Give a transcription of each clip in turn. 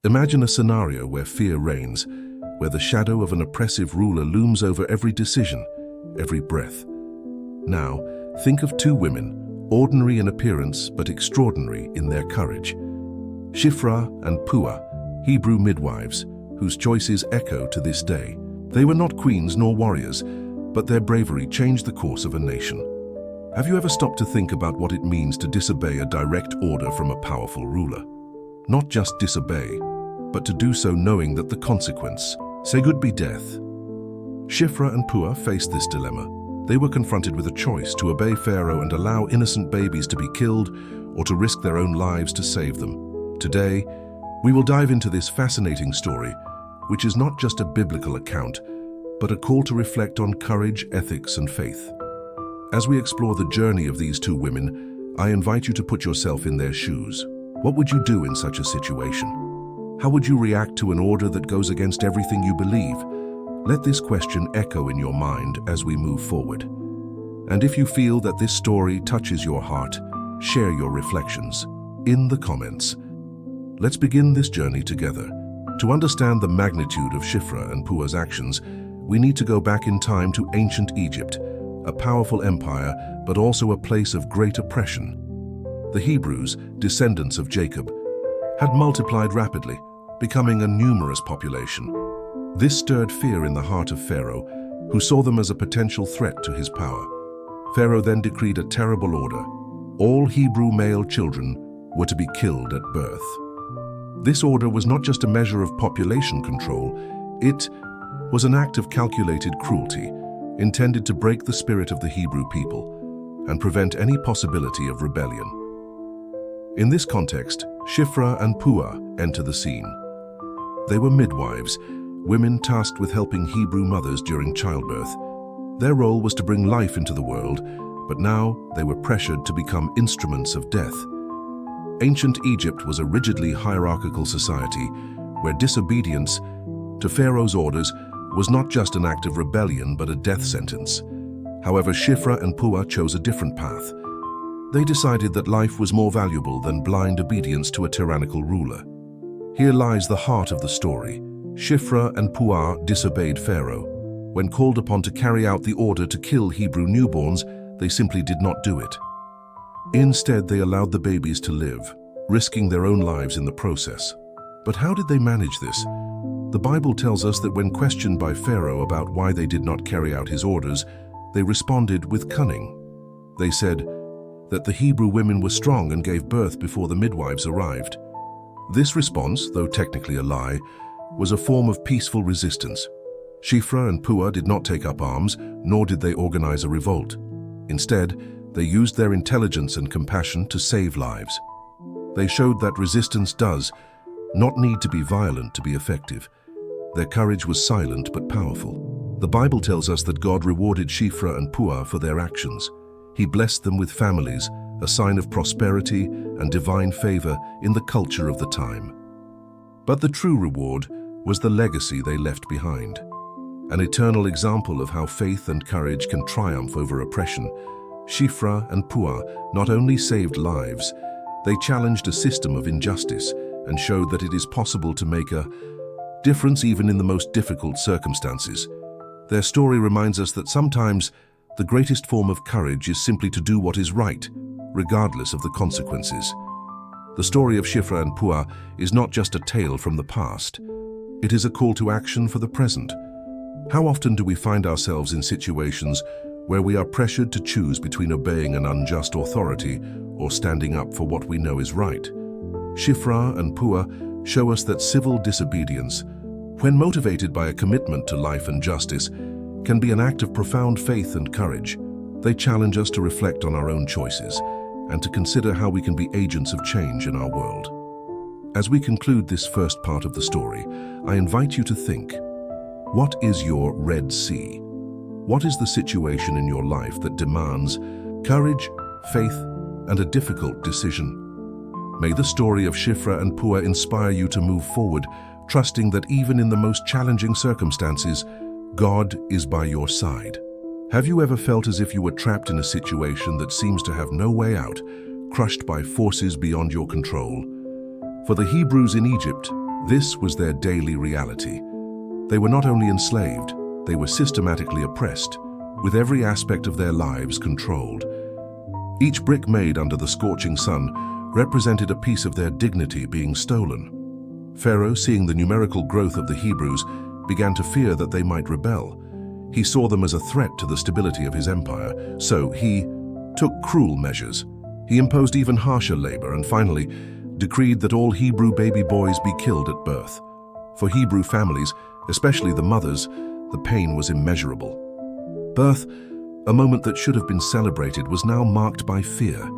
Imagine a scenario where fear reigns, where the shadow of an oppressive ruler looms over every decision, every breath. Now, think of two women, ordinary in appearance but extraordinary in their courage. Shifra and Puah, Hebrew midwives, whose choices echo to this day. They were not queens nor warriors, but their bravery changed the course of a nation. Have you ever stopped to think about what it means to disobey a direct order from a powerful ruler? Not just disobey, but to do so knowing that the consequence could be death. Shifra and Puah faced this dilemma. They were confronted with a choice to obey Pharaoh and allow innocent babies to be killed, or to risk their own lives to save them. Today, we will dive into this fascinating story, which is not just a biblical account, but a call to reflect on courage, ethics, and faith. As we explore the journey of these two women, I invite you to put yourself in their shoes. What would you do in such a situation? How would you react to an order that goes against everything you believe? Let this question echo in your mind as we move forward. And if you feel that this story touches your heart, share your reflections in the comments. Let's begin this journey together. To understand the magnitude of Shifra and Puah's actions, we need to go back in time to ancient Egypt, a powerful empire, but also a place of great oppression. The Hebrews, descendants of Jacob, had multiplied rapidly, becoming a numerous population. This stirred fear in the heart of Pharaoh, who saw them as a potential threat to his power. Pharaoh then decreed a terrible order. All Hebrew male children were to be killed at birth. This order was not just a measure of population control, it was an act of calculated cruelty, intended to break the spirit of the Hebrew people and prevent any possibility of rebellion. In this context, Shifra and Puah enter the scene. They were midwives, women tasked with helping Hebrew mothers during childbirth. Their role was to bring life into the world, but now they were pressured to become instruments of death. Ancient Egypt was a rigidly hierarchical society where disobedience to Pharaoh's orders was not just an act of rebellion but a death sentence. However, Shifra and Puah chose a different path. They decided that life was more valuable than blind obedience to a tyrannical ruler. Here lies the heart of the story. Shifra and Puah disobeyed Pharaoh. When called upon to carry out the order to kill Hebrew newborns, they simply did not do it. Instead, they allowed the babies to live, risking their own lives in the process. But how did they manage this? The Bible tells us that when questioned by Pharaoh about why they did not carry out his orders, they responded with cunning. They said that the Hebrew women were strong and gave birth before the midwives arrived. This response, though technically a lie, was a form of peaceful resistance. Shifra and Puah did not take up arms, nor did they organize a revolt. Instead, they used their intelligence and compassion to save lives. They showed that resistance does not need to be violent to be effective. Their courage was silent but powerful. The Bible tells us that God rewarded Shifra and Puah for their actions. He blessed them with families, a sign of prosperity and divine favor in the culture of the time. But the true reward was the legacy they left behind. An eternal example of how faith and courage can triumph over oppression. Shifra and Puah not only saved lives, they challenged a system of injustice and showed that it is possible to make a difference even in the most difficult circumstances. Their story reminds us that sometimes the greatest form of courage is simply to do what is right, regardless of the consequences. The story of Shifra and Puah is not just a tale from the past. It is a call to action for the present. How often do we find ourselves in situations where we are pressured to choose between obeying an unjust authority or standing up for what we know is right? Shifra and Puah show us that civil disobedience, when motivated by a commitment to life and justice, can be an act of profound faith and courage. They challenge us to reflect on our own choices and to consider how we can be agents of change in our world. As we conclude this first part of the story, I invite you to think, what is your Red Sea? What is the situation in your life that demands courage, faith, and a difficult decision? May the story of Shifra and Puah inspire you to move forward, trusting that even in the most challenging circumstances, God is by your side. Have you ever felt as if you were trapped in a situation that seems to have no way out, crushed by forces beyond your control? For the Hebrews in Egypt, This was their daily reality. They were not only enslaved, they were systematically oppressed, with every aspect of their lives controlled. Each brick made under the scorching sun represented a piece of their dignity being stolen. Pharaoh, seeing the numerical growth of the Hebrews, began to fear that they might rebel. He saw them as a threat to the stability of his empire, so he took cruel measures. He imposed even harsher labor and finally decreed that all Hebrew baby boys be killed at birth. For Hebrew families, especially the mothers, the pain was immeasurable. Birth, a moment that should have been celebrated, was now marked by fear.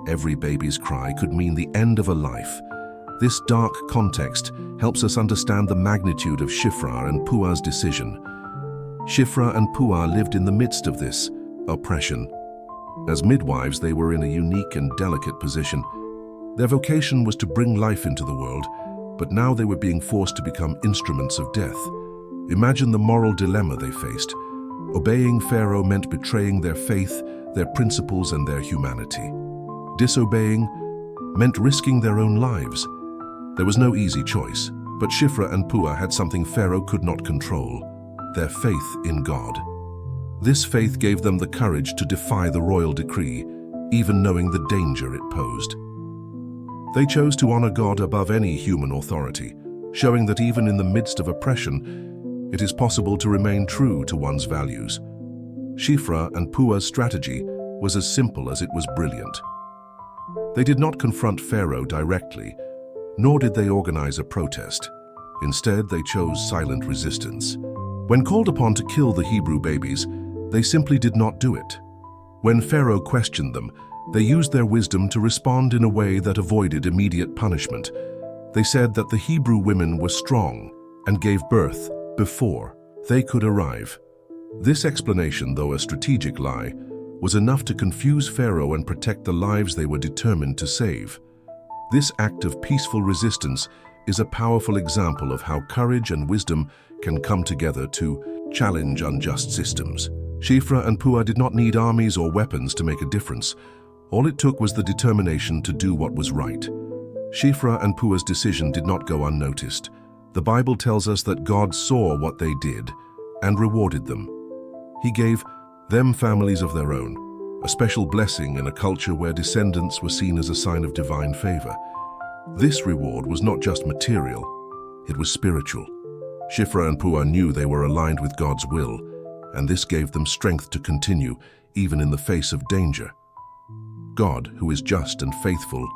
Every baby's cry could mean the end of a life. This dark context helps us understand the magnitude of Shifra and Puah's decision. Shifra and Puah lived in the midst of this oppression. As midwives, they were in a unique and delicate position. Their vocation was to bring life into the world, but now they were being forced to become instruments of death. Imagine the moral dilemma they faced. Obeying Pharaoh meant betraying their faith, their principles, and their humanity. Disobeying meant risking their own lives. There was no easy choice, but Shifra and Puah had something Pharaoh could not control: their faith in God. This faith gave them the courage to defy the royal decree, even knowing the danger it posed. They chose to honor God above any human authority, showing that even in the midst of oppression, it is possible to remain true to one's values. Shifra and Puah's strategy was as simple as it was brilliant. They did not confront Pharaoh directly, nor did they organize a protest. Instead, they chose silent resistance. When called upon to kill the Hebrew babies, they simply did not do it. When Pharaoh questioned them, they used their wisdom to respond in a way that avoided immediate punishment. They said that the Hebrew women were strong and gave birth before they could arrive. This explanation, though a strategic lie, was enough to confuse Pharaoh and protect the lives they were determined to save. This act of peaceful resistance is a powerful example of how courage and wisdom can come together to challenge unjust systems. Shifra and Puah did not need armies or weapons to make a difference. All it took was the determination to do what was right. Shifra and Puah's decision did not go unnoticed. The Bible tells us that God saw what they did and rewarded them. He gave them families of their own, a special blessing in a culture where descendants were seen as a sign of divine favor. This reward was not just material, it was spiritual. Shifra and Puah knew they were aligned with God's will, and this gave them strength to continue, even in the face of danger. God, who is just and faithful,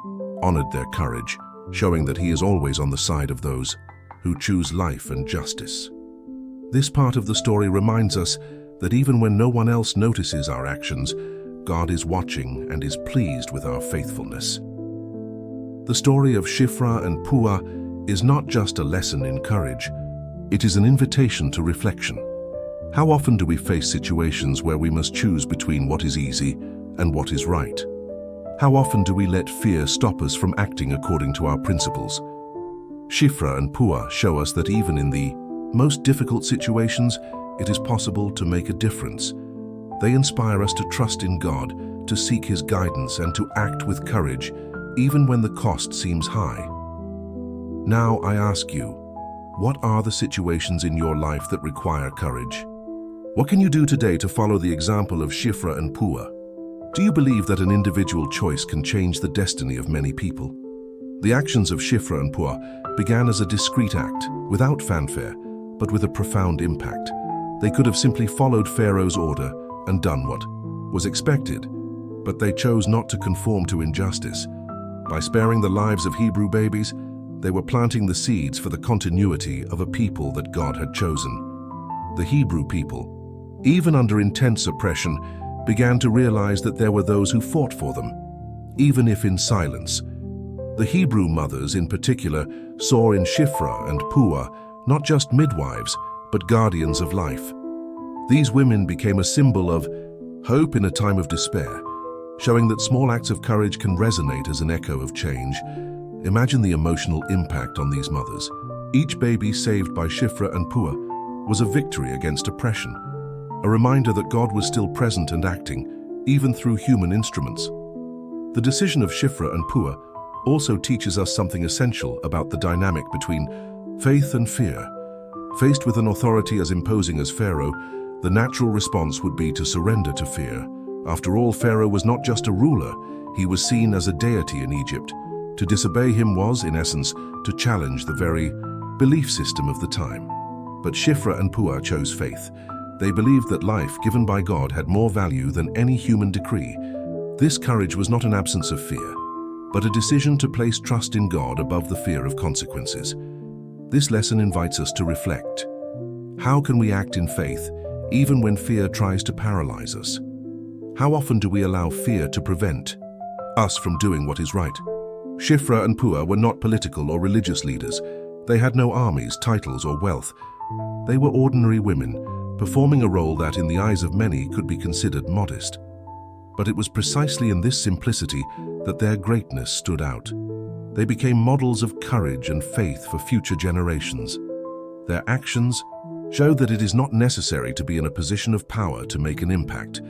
honored their courage, showing that He is always on the side of those who choose life and justice. This part of the story reminds us that even when no one else notices our actions, God is watching and is pleased with our faithfulness. The story of Shifra and Puah is not just a lesson in courage, it is an invitation to reflection. How often do we face situations where we must choose between what is easy and what is right? How often do we let fear stop us from acting according to our principles? Shifra and Puah show us that even in the most difficult situations, it is possible to make a difference. They inspire us to trust in God, to seek His guidance, and to act with courage, even when the cost seems high. Now I ask you, what are the situations in your life that require courage? What can you do today to follow the example of Shifra and Puah? Do you believe that an individual choice can change the destiny of many people? The actions of Shifra and Puah began as a discreet act, without fanfare, but with a profound impact. They could have simply followed Pharaoh's order and done what was expected, but they chose not to conform to injustice. By sparing the lives of Hebrew babies, they were planting the seeds for the continuity of a people that God had chosen. The Hebrew people, even under intense oppression, began to realize that there were those who fought for them, even if in silence. The Hebrew mothers, in particular, saw in Shifra and Puah not just midwives, but guardians of life. These women became a symbol of hope in a time of despair, showing that small acts of courage can resonate as an echo of change. Imagine the emotional impact on these mothers. Each baby saved by Shifra and Puah was a victory against oppression, a reminder that God was still present and acting, even through human instruments. The decision of Shifra and Puah also teaches us something essential about the dynamic between Faith and fear. Faced with an authority as imposing as Pharaoh, the natural response would be to surrender to fear. After all, Pharaoh was not just a ruler, he was seen as a deity in Egypt. To disobey him was, in essence, to challenge the very belief system of the time. But Shifra and Puah chose faith. They believed that life given by God had more value than any human decree. This courage was not an absence of fear, but a decision to place trust in God above the fear of consequences. This lesson invites us to reflect. How can we act in faith, even when fear tries to paralyze us? How often do we allow fear to prevent us from doing what is right? Shifra and Puah were not political or religious leaders. They had no armies, titles, or wealth. They were ordinary women, performing a role that, in the eyes of many, could be considered modest. But it was precisely in this simplicity that their greatness stood out. They became models of courage and faith for future generations. Their actions showed that it is not necessary to be in a position of power to make an impact.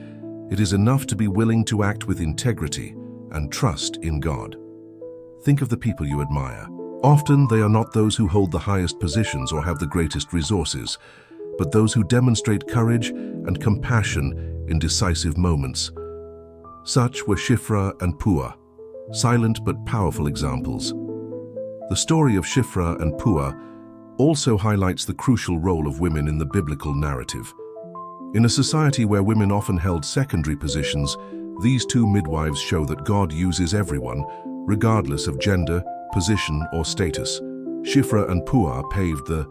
It is enough to be willing to act with integrity and trust in God. Think of the people you admire. Often they are not those who hold the highest positions or have the greatest resources, but those who demonstrate courage and compassion in decisive moments. Such were Shifra and Puah, silent but powerful examples. The story of Shifra and Puah also highlights the crucial role of women in the biblical narrative. In a society where women often held secondary positions, these two midwives show that God uses everyone, regardless of gender, position, or status. Shifra and Puah paved the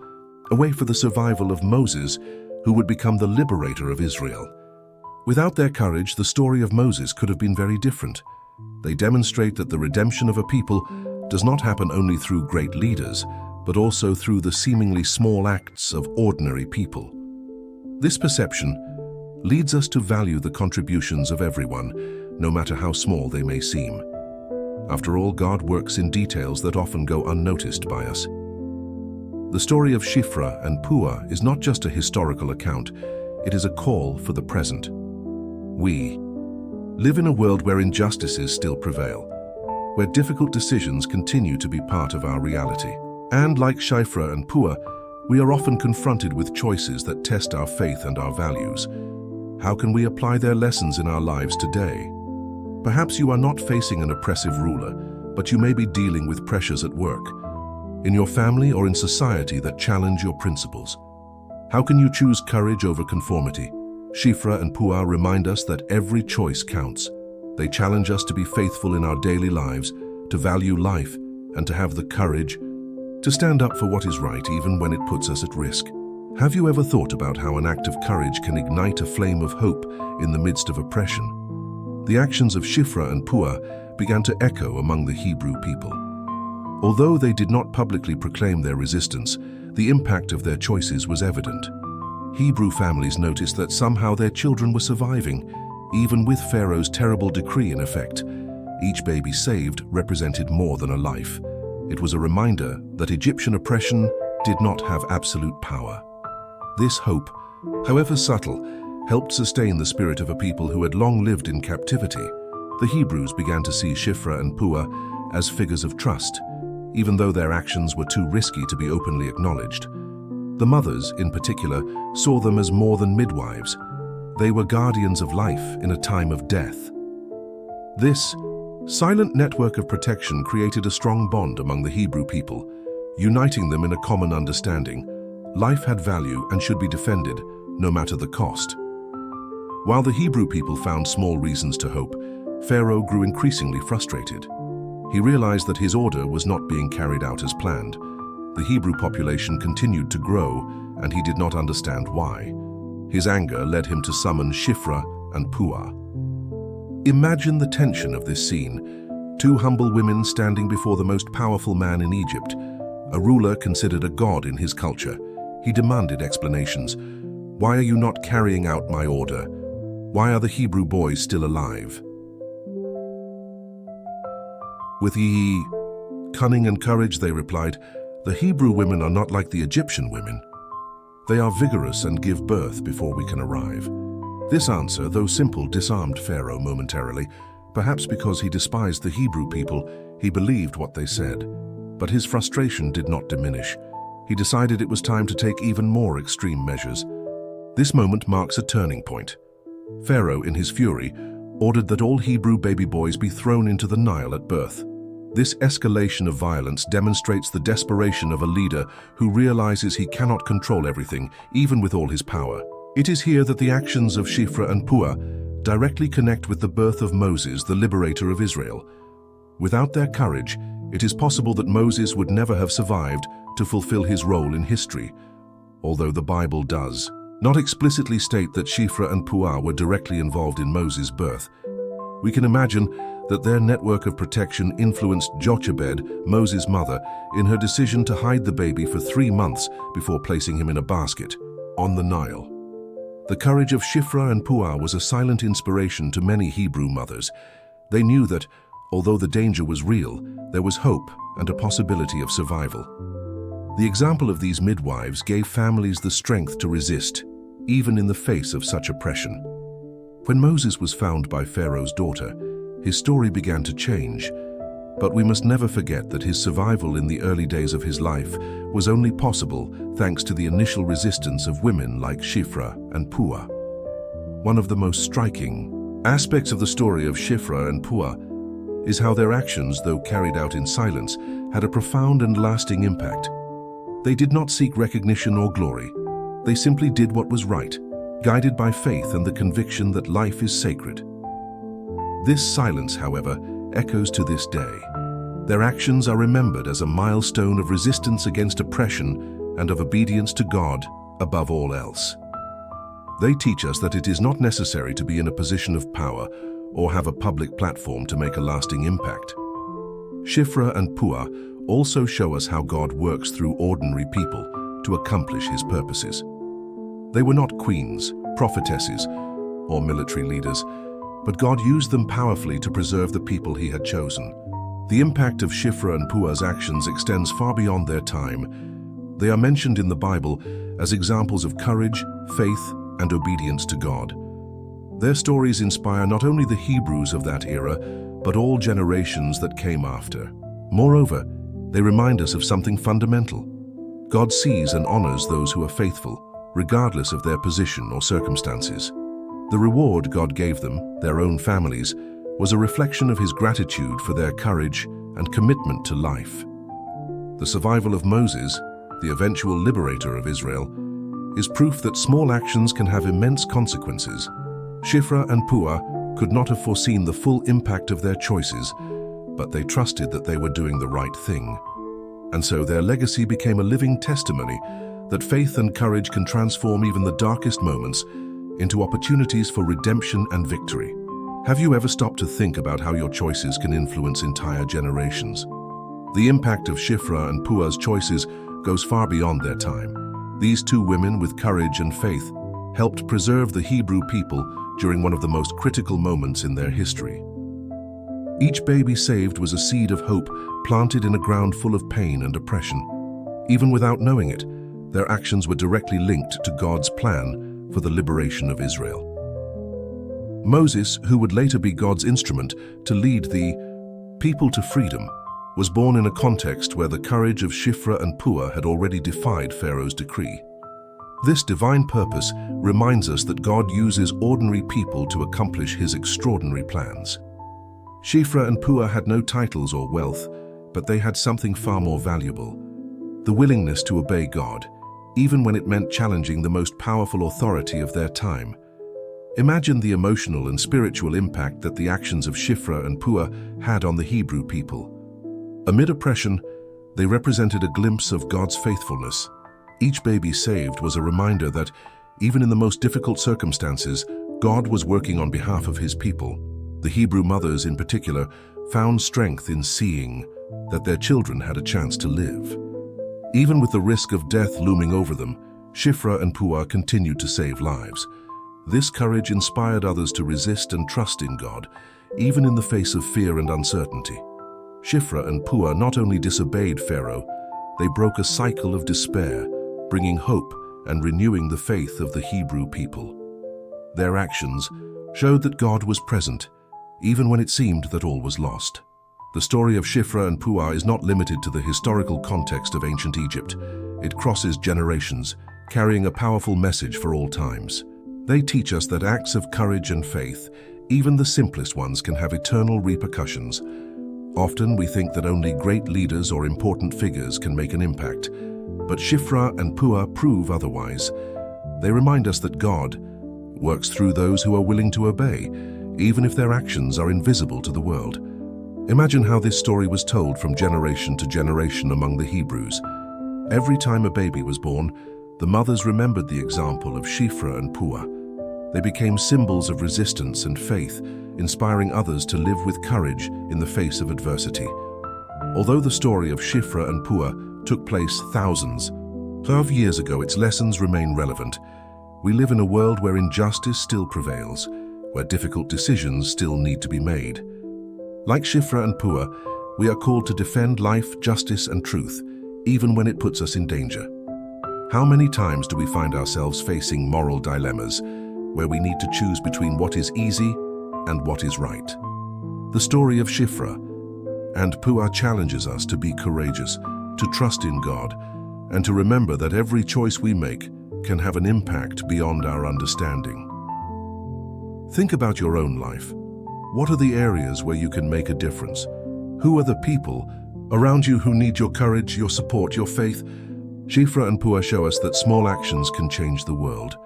way for the survival of Moses, who would become the liberator of Israel. Without their courage, the story of Moses could have been very different. They demonstrate that the redemption of a people does not happen only through great leaders, but also through the seemingly small acts of ordinary people. This perception leads us to value the contributions of everyone, no matter how small they may seem. After all, God works in details that often go unnoticed by us. The story of Shifra and Puah is not just a historical account, it is a call for the present. We live in a world where injustices still prevail, where difficult decisions continue to be part of our reality. And like Shifra and Puah, we are often confronted with choices that test our faith and our values. How can we apply their lessons in our lives today? Perhaps you are not facing an oppressive ruler, but you may be dealing with pressures at work, in your family, or in society that challenge your principles. How can you choose courage over conformity? Shifra and Puah remind us that every choice counts. They challenge us to be faithful in our daily lives, to value life, and to have the courage to stand up for what is right even when it puts us at risk. Have you ever thought about how an act of courage can ignite a flame of hope in the midst of oppression? The actions of Shifra and Puah began to echo among the Hebrew people. Although they did not publicly proclaim their resistance, the impact of their choices was evident. Hebrew families noticed that somehow their children were surviving, even with Pharaoh's terrible decree in effect. Each baby saved represented more than a life. It was a reminder that Egyptian oppression did not have absolute power. This hope, however subtle, helped sustain the spirit of a people who had long lived in captivity. The Hebrews began to see Shifra and Puah as figures of trust, even though their actions were too risky to be openly acknowledged. The mothers, in particular, saw them as more than midwives. They were guardians of life in a time of death. This silent network of protection created a strong bond among the Hebrew people, uniting them in a common understanding. Life had value and should be defended, no matter the cost. While the Hebrew people found small reasons to hope, Pharaoh grew increasingly frustrated. He realized that his order was not being carried out as planned. The Hebrew population continued to grow, and he did not understand why. His anger led him to summon Shifra and Puah. Imagine the tension of this scene. Two humble women standing before the most powerful man in Egypt, a ruler considered a god in his culture. He demanded explanations. Why are you not carrying out my order? Why are the Hebrew boys still alive? With cunning and courage, they replied, the Hebrew women are not like the Egyptian women. They are vigorous and give birth before we can arrive. This answer, though simple, disarmed Pharaoh momentarily. Perhaps because he despised the Hebrew people, he believed what they said. But his frustration did not diminish. he decided it was time to take even more extreme measures. This moment marks a turning point. Pharaoh, in his fury, ordered that all Hebrew baby boys be thrown into the Nile at birth. This escalation of violence demonstrates the desperation of a leader who realizes he cannot control everything, even with all his power. It is here that the actions of Shifra and Puah directly connect with the birth of Moses, the liberator of Israel. Without their courage, it is possible that Moses would never have survived to fulfill his role in history, although the Bible does not explicitly state that Shifra and Puah were directly involved in Moses' birth. We can imagine that their network of protection influenced Jochebed, Moses' mother, in her decision to hide the baby for 3 months before placing him in a basket on the Nile. The courage of Shifra and Puah was a silent inspiration to many Hebrew mothers. They knew that, although the danger was real, there was hope and a possibility of survival. The example of these midwives gave families the strength to resist, even in the face of such oppression. When Moses was found by Pharaoh's daughter, his story began to change, but we must never forget that his survival in the early days of his life was only possible thanks to the initial resistance of women like Shifra and Puah. One of the most striking aspects of the story of Shifra and Puah is how their actions, though carried out in silence, had a profound and lasting impact. They did not seek recognition or glory. They simply did what was right, guided by faith and the conviction that life is sacred. This silence, however, echoes to this day. Their actions are remembered as a milestone of resistance against oppression and of obedience to God above all else. They teach us that it is not necessary to be in a position of power or have a public platform to make a lasting impact. Shifra and Puah also show us how God works through ordinary people to accomplish his purposes. They were not queens, prophetesses, or military leaders, but God used them powerfully to preserve the people he had chosen. The impact of Shifra and Puah's actions extends far beyond their time. They are mentioned in the Bible as examples of courage, faith, and obedience to God. Their stories inspire not only the Hebrews of that era, but all generations that came after. Moreover, they remind us of something fundamental. God sees and honors those who are faithful, regardless of their position or circumstances. The reward God gave them, their own families, was a reflection of his gratitude for their courage and commitment to life. The survival of Moses, the eventual liberator of Israel, is proof that small actions can have immense consequences. Shifra and Puah could not have foreseen the full impact of their choices, but they trusted that they were doing the right thing. And so their legacy became a living testimony that faith and courage can transform even the darkest moments into opportunities for redemption and victory. Have you ever stopped to think about how your choices can influence entire generations? The impact of Shifra and Puah's choices goes far beyond their time. These two women with courage and faith helped preserve the Hebrew people during one of the most critical moments in their history. Each baby saved was a seed of hope planted in a ground full of pain and oppression. Even without knowing it, their actions were directly linked to God's plan for the liberation of Israel. Moses, who would later be God's instrument to lead the people to freedom, was born in a context where the courage of Shifra and Puah had already defied Pharaoh's decree. This divine purpose reminds us that God uses ordinary people to accomplish his extraordinary plans. Shifra and Puah had no titles or wealth, but they had something far more valuable: the willingness to obey God, even when it meant challenging the most powerful authority of their time. Imagine the emotional and spiritual impact that the actions of Shifra and Puah had on the Hebrew people. Amid oppression, they represented a glimpse of God's faithfulness. Each baby saved was a reminder that, even in the most difficult circumstances, God was working on behalf of his people. The Hebrew mothers, in particular, found strength in seeing that their children had a chance to live. Even with the risk of death looming over them, Shifra and Puah continued to save lives. This courage inspired others to resist and trust in God, even in the face of fear and uncertainty. Shifra and Puah not only disobeyed Pharaoh, they broke a cycle of despair, bringing hope and renewing the faith of the Hebrew people. Their actions showed that God was present, even when it seemed that all was lost. The story of Shifra and Puah is not limited to the historical context of ancient Egypt. It crosses generations, carrying a powerful message for all times. They teach us that acts of courage and faith, even the simplest ones, can have eternal repercussions. Often we think that only great leaders or important figures can make an impact, but Shifra and Puah prove otherwise. They remind us that God works through those who are willing to obey, even if their actions are invisible to the world. Imagine how this story was told from generation to generation among the Hebrews. Every time a baby was born, the mothers remembered the example of Shifra and Puah. They became symbols of resistance and faith, inspiring others to live with courage in the face of adversity. Although the story of Shifra and Puah took place thousands of years ago, its lessons remain relevant. We live in a world where injustice still prevails, where difficult decisions still need to be made. Like Shifra and Puah, we are called to defend life, justice, and truth, even when it puts us in danger. How many times do we find ourselves facing moral dilemmas, where we need to choose between what is easy and what is right? The story of Shifra and Puah challenges us to be courageous, to trust in God, and to remember that every choice we make can have an impact beyond our understanding. Think about your own life. What are the areas where you can make a difference? Who are the people around you who need your courage, your support, your faith? Shifra and Puah show us that small actions can change the world,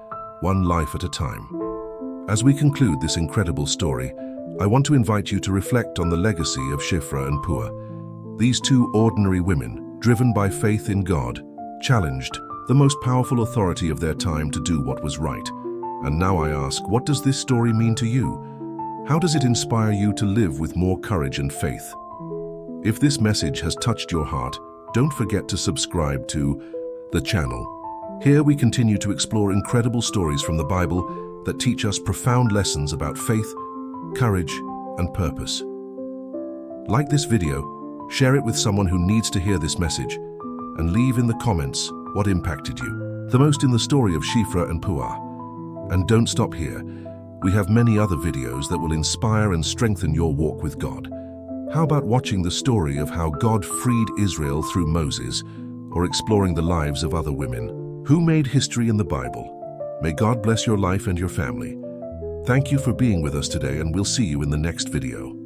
one life at a time. As we conclude this incredible story, I want to invite you to reflect on the legacy of Shifra and Puah. These two ordinary women, driven by faith in God, challenged the most powerful authority of their time to do what was right. And now I ask, what does this story mean to you? How does it inspire you to live with more courage and faith? If this message has touched your heart, don't forget to subscribe to the channel. Here we continue to explore incredible stories from the Bible that teach us profound lessons about faith, courage, and purpose. Like this video, share it with someone who needs to hear this message, and leave in the comments what impacted you the most in the story of Shifra and Puah. And don't stop here. We have many other videos that will inspire and strengthen your walk with God. How about watching the story of how God freed Israel through Moses, or exploring the lives of other women who made history in the Bible? May God bless your life and your family. Thank you for being with us today, and we'll see you in the next video.